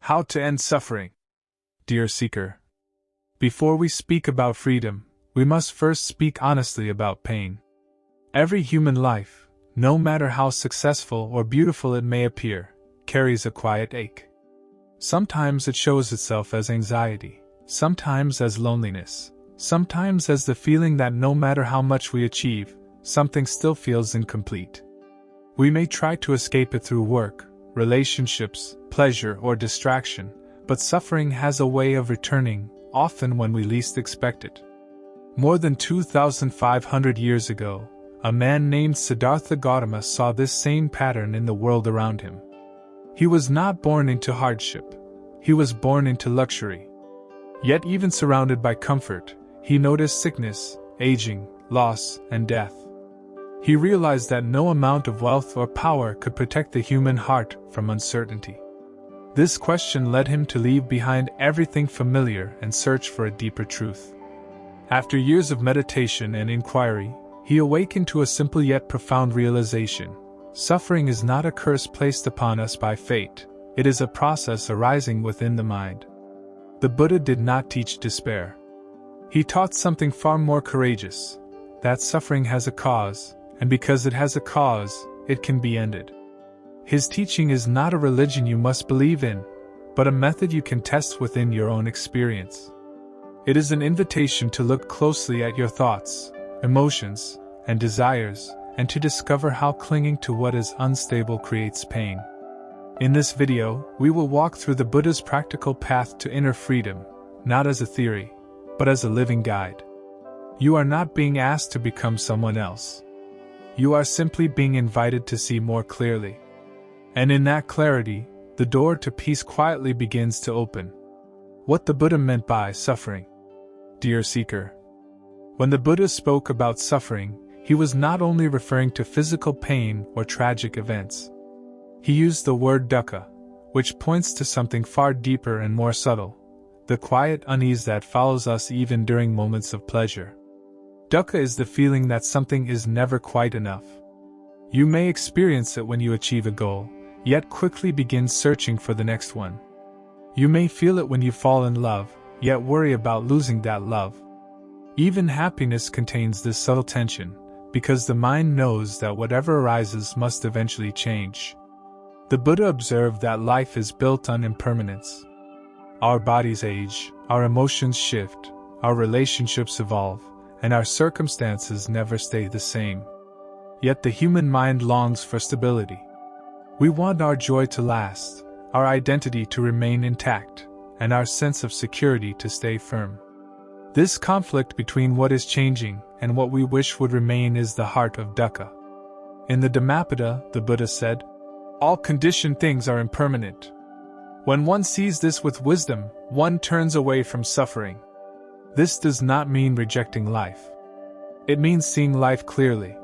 How to end suffering. Dear seeker, before we speak about freedom, we must first speak honestly about pain. Every human life, no matter how successful or beautiful it may appear, carries a quiet ache. Sometimes it shows itself as anxiety, sometimes as loneliness, sometimes as the feeling that no matter how much we achieve, something still feels incomplete. We may try to escape it through work, relationships, pleasure, or distraction, but suffering has a way of returning, often when we least expect it. More than 2,500 years ago, a man named Siddhartha Gautama saw this same pattern in the world around him. He was not born into hardship. He was born into luxury. Yet even surrounded by comfort, he noticed sickness, aging, loss, and death. He realized that no amount of wealth or power could protect the human heart from uncertainty. This question led him to leave behind everything familiar and search for a deeper truth. After years of meditation and inquiry, he awakened to a simple yet profound realization. Suffering is not a curse placed upon us by fate, it is a process arising within the mind. The Buddha did not teach despair. He taught something far more courageous, that suffering has a cause, and because it has a cause, it can be ended. His teaching is not a religion you must believe in, but a method you can test within your own experience. It is an invitation to look closely at your thoughts, emotions, and desires, and to discover how clinging to what is unstable creates pain. In this video, we will walk through the Buddha's practical path to inner freedom, not as a theory, but as a living guide. You are not being asked to become someone else. You are simply being invited to see more clearly. And in that clarity, the door to peace quietly begins to open. What the Buddha meant by suffering. Dear seeker, when the Buddha spoke about suffering, he was not only referring to physical pain or tragic events. He used the word dukkha, which points to something far deeper and more subtle, the quiet unease that follows us even during moments of pleasure. Dukkha is the feeling that something is never quite enough. You may experience it when you achieve a goal, yet quickly begin searching for the next one. You may feel it when you fall in love, yet worry about losing that love. Even happiness contains this subtle tension, because the mind knows that whatever arises must eventually change. The Buddha observed that life is built on impermanence. Our bodies age, our emotions shift, our relationships evolve, and our circumstances never stay the same. Yet the human mind longs for stability. We want our joy to last, our identity to remain intact, and our sense of security to stay firm. This conflict between what is changing and what we wish would remain is the heart of dukkha. In the Dhammapada, the Buddha said, "All conditioned things are impermanent." When one sees this with wisdom, one turns away from suffering. This does not mean rejecting life. It means seeing life clearly.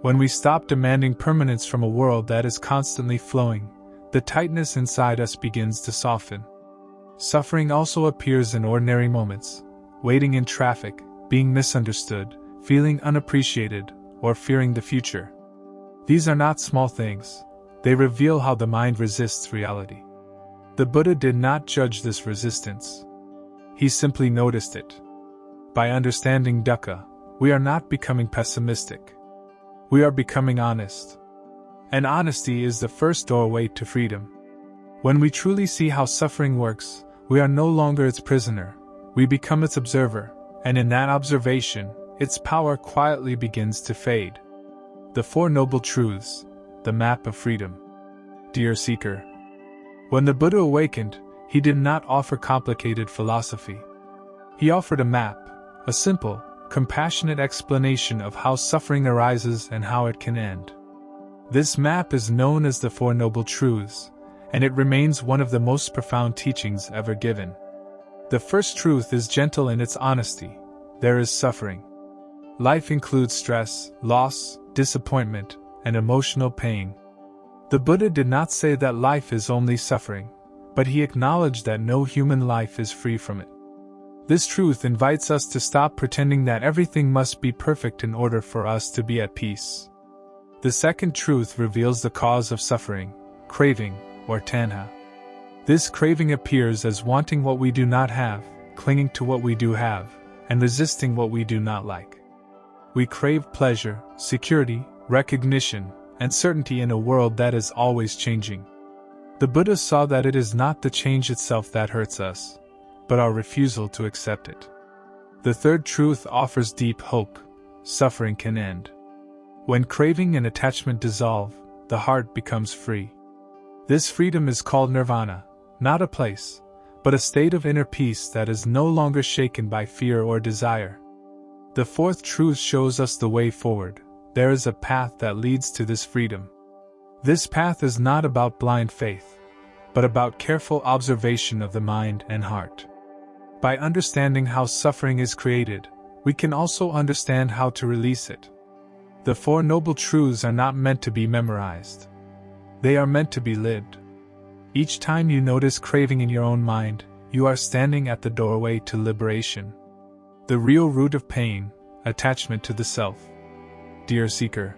When we stop demanding permanence from a world that is constantly flowing, the tightness inside us begins to soften. Suffering also appears in ordinary moments, waiting in traffic, being misunderstood, feeling unappreciated, or fearing the future. These are not small things. They reveal how the mind resists reality. The Buddha did not judge this resistance. He simply noticed it. By understanding dukkha, we are not becoming pessimistic. We are becoming honest. And honesty is the first doorway to freedom. When we truly see how suffering works, we are no longer its prisoner. We become its observer, and in that observation, its power quietly begins to fade. The Four Noble Truths, the map of freedom. Dear seeker, when the Buddha awakened, he did not offer complicated philosophy. He offered a map, a simple, compassionate explanation of how suffering arises and how it can end. This map is known as the Four Noble Truths, and it remains one of the most profound teachings ever given. The first truth is gentle in its honesty. There is suffering. Life includes stress, loss, disappointment, and emotional pain. The Buddha did not say that life is only suffering, but he acknowledged that no human life is free from it. This truth invites us to stop pretending that everything must be perfect in order for us to be at peace. The second truth reveals the cause of suffering, craving, or tanha. This craving appears as wanting what we do not have, clinging to what we do have, and resisting what we do not like. We crave pleasure, security, recognition, and certainty in a world that is always changing. The Buddha saw that it is not the change itself that hurts us, but our refusal to accept it. The third truth offers deep hope: suffering can end. When craving and attachment dissolve, the heart becomes free. This freedom is called nirvana, not a place, but a state of inner peace that is no longer shaken by fear or desire. The fourth truth shows us the way forward. There is a path that leads to this freedom. This path is not about blind faith, but about careful observation of the mind and heart. By understanding how suffering is created, we can also understand how to release it. The Four Noble Truths are not meant to be memorized. They are meant to be lived. Each time you notice craving in your own mind, you are standing at the doorway to liberation. The real root of pain, attachment to the self. Dear seeker,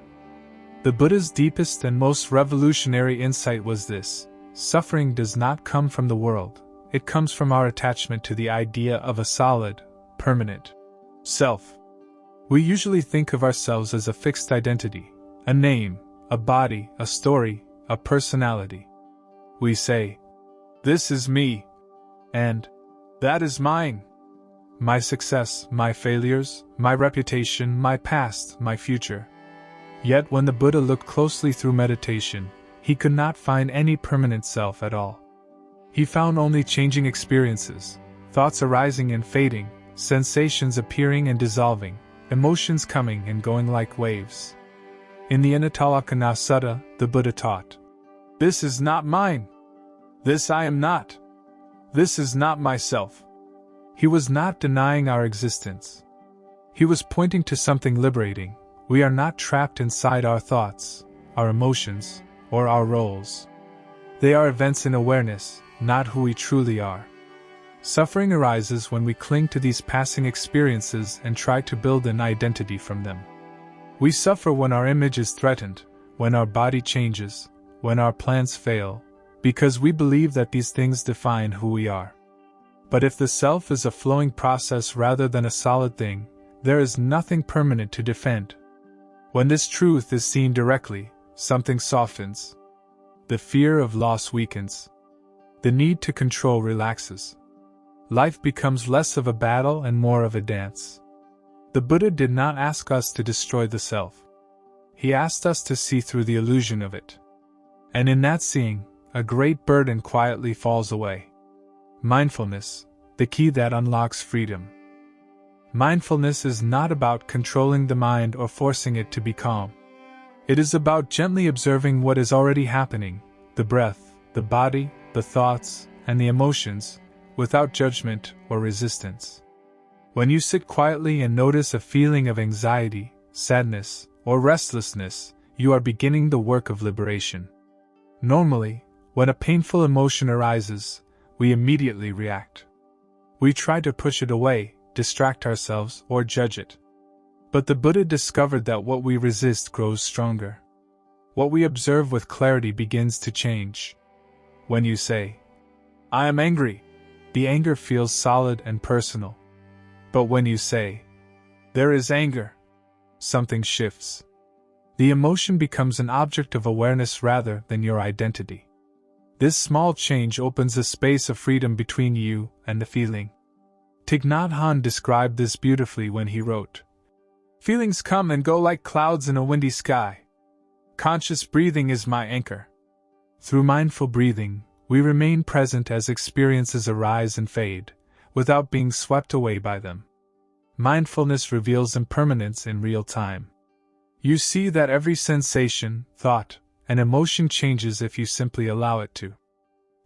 the Buddha's deepest and most revolutionary insight was this: suffering does not come from the world, it comes from our attachment to the idea of a solid, permanent self. We usually think of ourselves as a fixed identity, a name, a body, a story, a personality. We say, "This is me," and "That is mine." My success, my failures, my reputation, my past, my future. Yet when the Buddha looked closely through meditation, he could not find any permanent self at all. He found only changing experiences, thoughts arising and fading, sensations appearing and dissolving, emotions coming and going like waves. In the Enlightenment Sutta, the Buddha taught, "This is not mine. This I am not. This is not myself." He was not denying our existence. He was pointing to something liberating. We are not trapped inside our thoughts, our emotions, or our roles. They are events in awareness, not who we truly are. Suffering arises when we cling to these passing experiences and try to build an identity from them. We suffer when our image is threatened, when our body changes, when our plans fail, because we believe that these things define who we are. But if the self is a flowing process rather than a solid thing, there is nothing permanent to defend. When this truth is seen directly, something softens. The fear of loss weakens. The need to control relaxes. Life becomes less of a battle and more of a dance. The Buddha did not ask us to destroy the self. He asked us to see through the illusion of it. And in that seeing, a great burden quietly falls away. Mindfulness, the key that unlocks freedom. Mindfulness is not about controlling the mind or forcing it to be calm. It is about gently observing what is already happening, the breath, the body, the thoughts, and the emotions, without judgment or resistance. When you sit quietly and notice a feeling of anxiety, sadness, or restlessness, you are beginning the work of liberation. Normally, when a painful emotion arises, we immediately react. We try to push it away, distract ourselves, or judge it. But the Buddha discovered that what we resist grows stronger. What we observe with clarity begins to change. When you say, "I am angry," the anger feels solid and personal. But when you say, "There is anger," something shifts. The emotion becomes an object of awareness rather than your identity. This small change opens a space of freedom between you and the feeling. Thich Nhat Hanh described this beautifully when he wrote, "Feelings come and go like clouds in a windy sky. Conscious breathing is my anchor." Through mindful breathing, we remain present as experiences arise and fade, without being swept away by them. Mindfulness reveals impermanence in real time. You see that every sensation, thought, and emotion changes if you simply allow it to.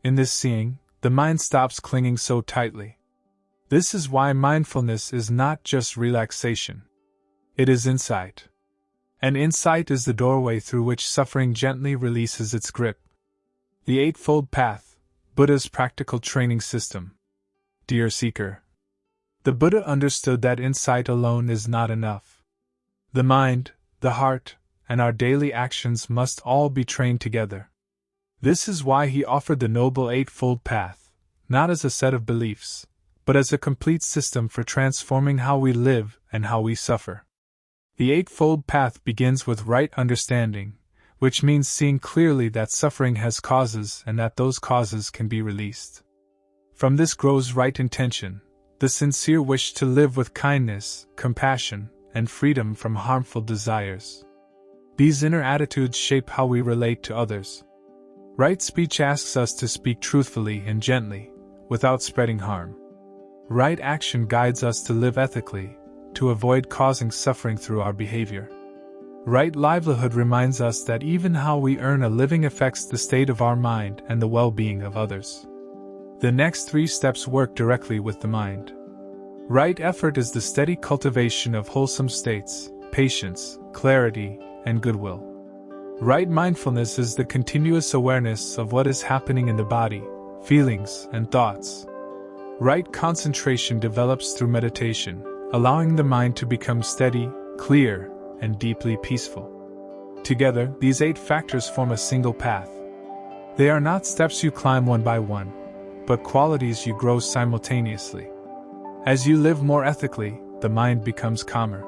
In this seeing, the mind stops clinging so tightly. This is why mindfulness is not just relaxation. It is insight. And insight is the doorway through which suffering gently releases its grip. The Eightfold Path, Buddha's practical training system. Dear seeker, the Buddha understood that insight alone is not enough. The mind, the heart, and our daily actions must all be trained together. This is why he offered the Noble Eightfold Path, not as a set of beliefs, but as a complete system for transforming how we live and how we suffer. The Eightfold Path begins with right understanding, which means seeing clearly that suffering has causes and that those causes can be released. From this grows right intention, the sincere wish to live with kindness, compassion, and freedom from harmful desires. These inner attitudes shape how we relate to others. Right speech asks us to speak truthfully and gently, without spreading harm. Right action guides us to live ethically, to avoid causing suffering through our behavior. Right livelihood reminds us that even how we earn a living affects the state of our mind and the well-being of others. The next 3 steps work directly with the mind. Right effort is the steady cultivation of wholesome states, patience, clarity, and goodwill. Right mindfulness is the continuous awareness of what is happening in the body, feelings, and thoughts. Right concentration develops through meditation, allowing the mind to become steady, clear, and deeply peaceful. Together, these 8 factors form a single path. They are not steps you climb one by one, but qualities you grow simultaneously. As you live more ethically, the mind becomes calmer.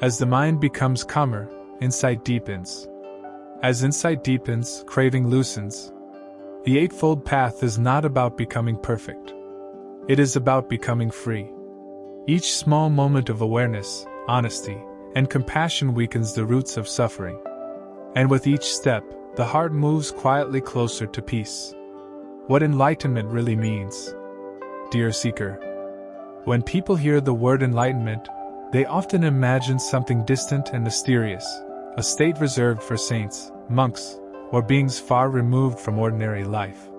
As the mind becomes calmer, insight deepens. As insight deepens, craving loosens. The Eightfold Path is not about becoming perfect. It is about becoming free. Each small moment of awareness, honesty, and compassion weakens the roots of suffering. And with each step, the heart moves quietly closer to peace. What enlightenment really means. Dear seeker, when people hear the word enlightenment, they often imagine something distant and mysterious, a state reserved for saints, monks, or beings far removed from ordinary life.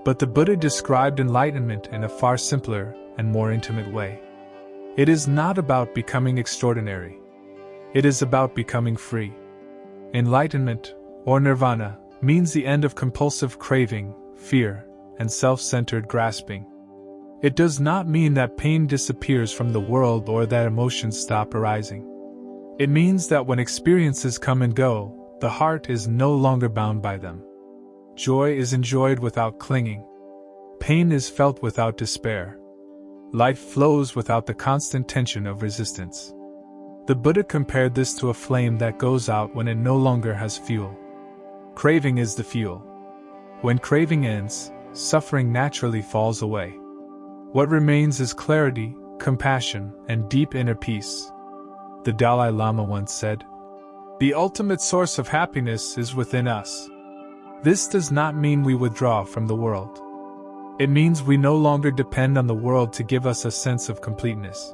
But the Buddha described enlightenment in a far simpler and more intimate way. It is not about becoming extraordinary. It is about becoming free. Enlightenment, or nirvana, means the end of compulsive craving, fear, and self-centered grasping. It does not mean that pain disappears from the world or that emotions stop arising. It means that when experiences come and go, the heart is no longer bound by them. Joy is enjoyed without clinging. Pain is felt without despair. Life flows without the constant tension of resistance. The Buddha compared this to a flame that goes out when it no longer has fuel. Craving is the fuel. When craving ends, suffering naturally falls away. What remains is clarity, compassion, and deep inner peace. The Dalai Lama once said, "The ultimate source of happiness is within us." This does not mean we withdraw from the world. It means we no longer depend on the world to give us a sense of completeness.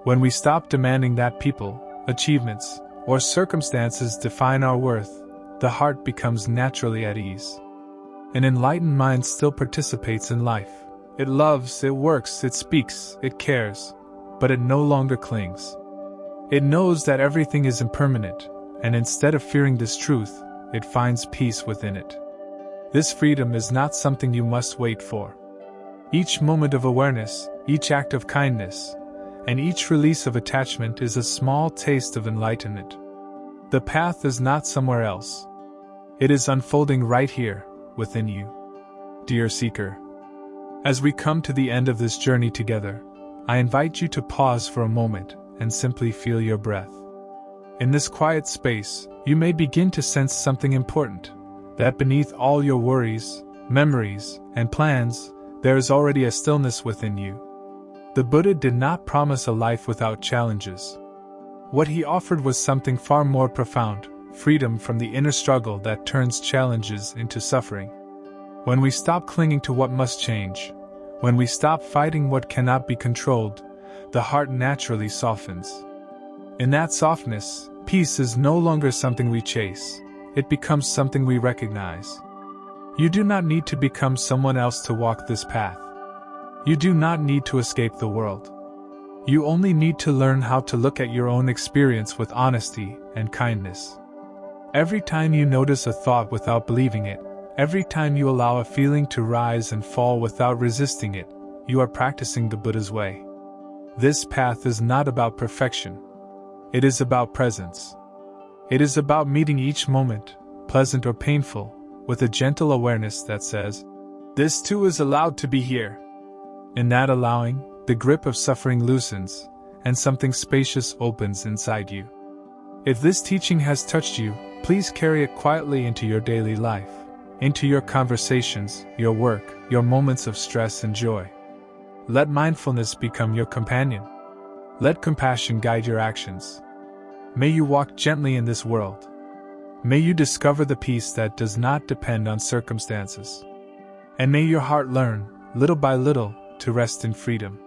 When we stop demanding that people, achievements, or circumstances define our worth, the heart becomes naturally at ease. An enlightened mind still participates in life. It loves, it works, it speaks, it cares, but it no longer clings. It knows that everything is impermanent, and instead of fearing this truth, it finds peace within it. This freedom is not something you must wait for. Each moment of awareness, each act of kindness, and each release of attachment is a small taste of enlightenment. The path is not somewhere else. It is unfolding right here, within you. Dear seeker, as we come to the end of this journey together, I invite you to pause for a moment and simply feel your breath. In this quiet space, you may begin to sense something important, that beneath all your worries, memories, and plans, there is already a stillness within you. The Buddha did not promise a life without challenges. What he offered was something far more profound, freedom from the inner struggle that turns challenges into suffering. When we stop clinging to what must change, when we stop fighting what cannot be controlled, the heart naturally softens. In that softness, peace is no longer something we chase, it becomes something we recognize. You do not need to become someone else to walk this path. You do not need to escape the world. You only need to learn how to look at your own experience with honesty and kindness. Every time you notice a thought without believing it, every time you allow a feeling to rise and fall without resisting it, you are practicing the Buddha's way. This path is not about perfection. It is about presence. It is about meeting each moment, pleasant or painful, with a gentle awareness that says, "This too is allowed to be here." In that allowing, the grip of suffering loosens, and something spacious opens inside you. If this teaching has touched you, please carry it quietly into your daily life, into your conversations, your work, your moments of stress and joy. Let mindfulness become your companion. Let compassion guide your actions. May you walk gently in this world. May you discover the peace that does not depend on circumstances. And may your heart learn, little by little, to rest in freedom.